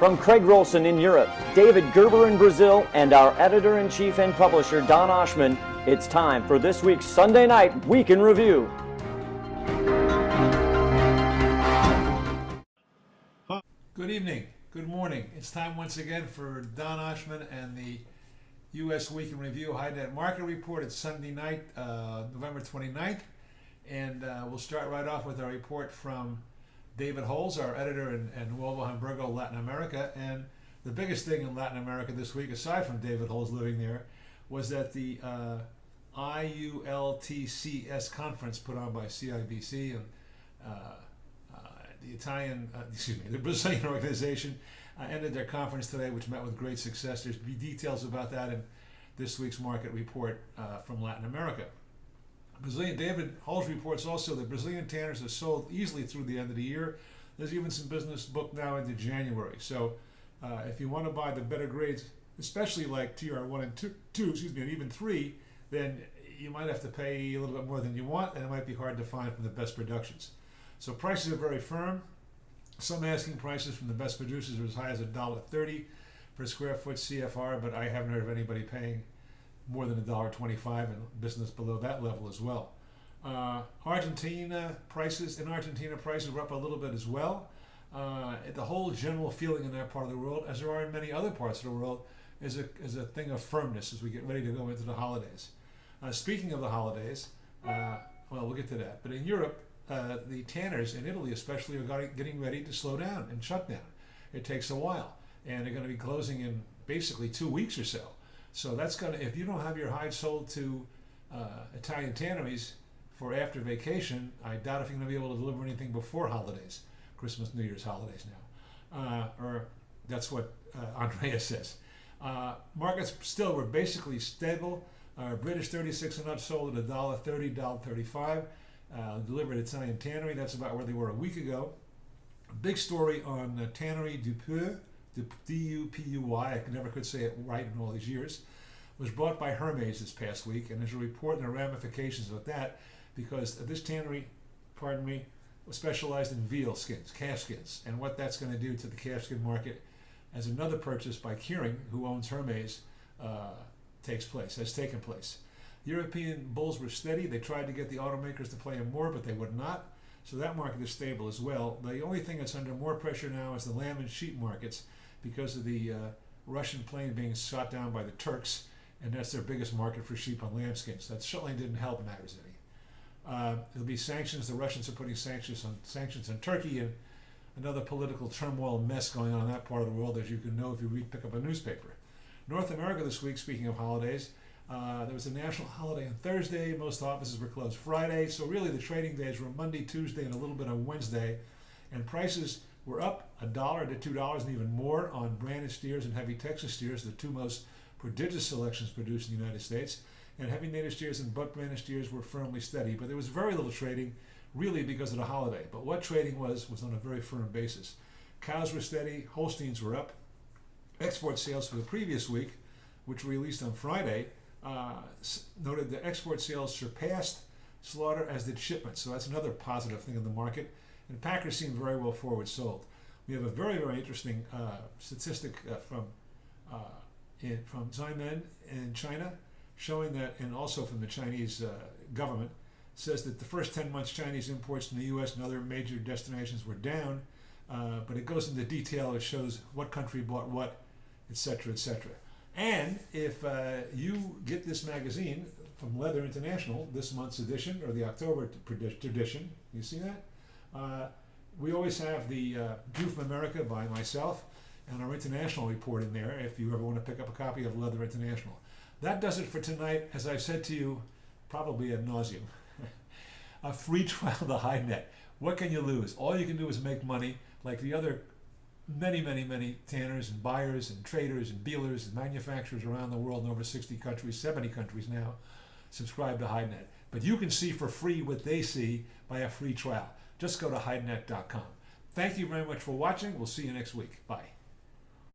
From Craig Rolson in Europe, David Gerber in Brazil, and our editor-in-chief and publisher, Don Oshman, it's time for this week's Sunday Night Week in Review. Good evening, good morning. It's time once again for Don Oshman and the U.S. Week in Review Hidenet Market Report. It's Sunday night, November 29th, and we'll start right off with our report from David Holz, our editor in Nuevo Hamburgo, Latin America. And the biggest thing in Latin America this week, aside from David Holz living there, was that the IULTCS conference put on by CIBC and the Brazilian organization ended their conference today, which met with great success. There's details about that in this week's market report from Latin America. David Holz reports also that Brazilian tanners have sold easily through the end of the year. There's even some business booked now into January. So if you want to buy the better grades, especially like TR1 and 2, and even 3, then you might have to pay a little bit more than you want, and it might be hard to find from the best productions. So prices are very firm. Some asking prices from the best producers are as high as $1.30 per square foot CFR, but I haven't heard of anybody paying more than $1.25 and business below that level as well. Argentina prices were up a little bit as well. The whole general feeling in that part of the world, as there are in many other parts of the world, is a thing of firmness as we get ready to go into the holidays. Speaking of the holidays, we'll get to that. But in Europe, the tanners in Italy especially are getting ready to slow down and shut down. It takes a while, and they're going to be closing in basically 2 weeks or so. So that's going to, if you don't have your hides sold to Italian tanneries for after vacation, I doubt if you're going to be able to deliver anything before holidays, Christmas, New Year's holidays now. Or that's what Andrea says. Markets still were basically stable. British 36 and up sold at $1.30, $1.35. Delivered Italian tannery, that's about where they were a week ago. A big story on Tannery Dupuy, D-U-P-U-Y, I never could say it right in all these years, was bought by Hermes this past week, and there's a report and the ramifications of that because this tannery, was specialized in veal skins, calf skins, and what that's going to do to the calf skin market as another purchase by Kering, who owns Hermes, has taken place. European bulls were steady. They tried to get the automakers to play them more, but they would not. So that market is stable as well. The only thing that's under more pressure now is the lamb and sheep markets because of the Russian plane being shot down by the Turks, and that's their biggest market for sheep on lambskins. That certainly didn't help matters any. There'll be sanctions. The Russians are putting sanctions on Turkey, and another political turmoil mess going on in that part of the world, as you can know if you pick up a newspaper. North America this week, speaking of holidays, there was a national holiday on Thursday. Most offices were closed Friday. So really the trading days were Monday, Tuesday, and a little bit on Wednesday. And prices were up $1 to $2 and even more on branded steers and heavy Texas steers, the two most prodigious selections produced in the United States. And heavy native steers and buck branded steers were firmly steady. But there was very little trading, really because of the holiday. But what trading was on a very firm basis. Cows were steady. Holsteins were up. Export sales for the previous week, which were released on Friday, noted that export sales surpassed slaughter as did shipments. So that's another positive thing in the market. And packers seem very well forward sold. We have a very, very interesting statistic from Xiamen in China, showing that, and also from the Chinese government, says that the first 10 months Chinese imports from the U.S. and other major destinations were down, but it goes into detail. It shows what country bought what, etc., etc. And if you get this magazine from Leather International, this month's edition, or the October edition, you see that? We always have the View from America by myself and our international report in there if you ever want to pick up a copy of Leather International. That does it for tonight. As I've said to you, probably ad nauseum, a free trial to Hidenet. What can you lose? All you can do is make money like the other many tanners and buyers and traders and dealers and manufacturers around the world in over 60 countries, 70 countries now, subscribe to Hidenet. But you can see for free what they see by a free trial. Just go to hidenet.com. Thank you very much for watching. We'll see you next week. Bye.